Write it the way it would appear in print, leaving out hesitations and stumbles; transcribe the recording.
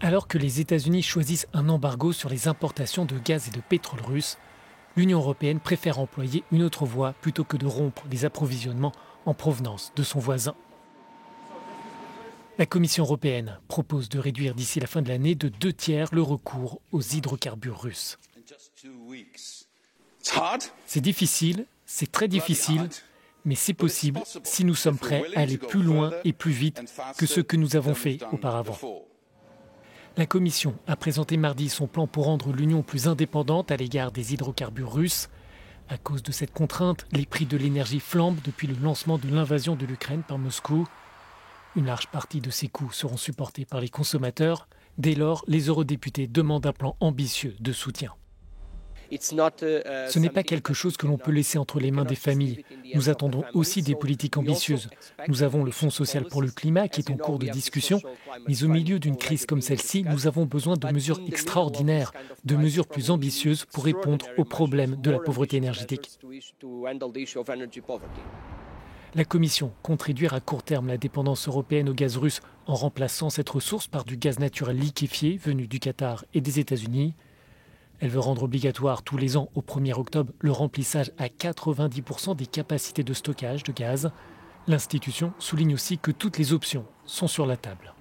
Alors que les États-Unis choisissent un embargo sur les importations de gaz et de pétrole russe, l'Union européenne préfère employer une autre voie plutôt que de rompre les approvisionnements en provenance de son voisin. La Commission européenne propose de réduire d'ici la fin de l'année de 2/3 le recours aux hydrocarbures russes. C'est difficile, c'est très difficile, mais c'est possible si nous sommes prêts à aller plus loin et plus vite que ce que nous avons fait auparavant. La Commission a présenté mardi son plan pour rendre l'Union plus indépendante à l'égard des hydrocarbures russes. À cause de cette contrainte, les prix de l'énergie flambent depuis le lancement de l'invasion de l'Ukraine par Moscou. Une large partie de ces coûts seront supportés par les consommateurs. Dès lors, les eurodéputés demandent un plan ambitieux de soutien. Ce n'est pas quelque chose que l'on peut laisser entre les mains des familles. Nous attendons aussi des politiques ambitieuses. Nous avons le Fonds social pour le climat qui est en cours de discussion, mais au milieu d'une crise comme celle-ci, nous avons besoin de mesures extraordinaires, de mesures plus ambitieuses pour répondre aux problèmes de la pauvreté énergétique. La Commission compte réduire à court terme la dépendance européenne au gaz russe en remplaçant cette ressource par du gaz naturel liquéfié venu du Qatar et des États-Unis. Elle veut rendre obligatoire tous les ans au 1er octobre le remplissage à 90% des capacités de stockage de gaz. L'institution souligne aussi que toutes les options sont sur la table.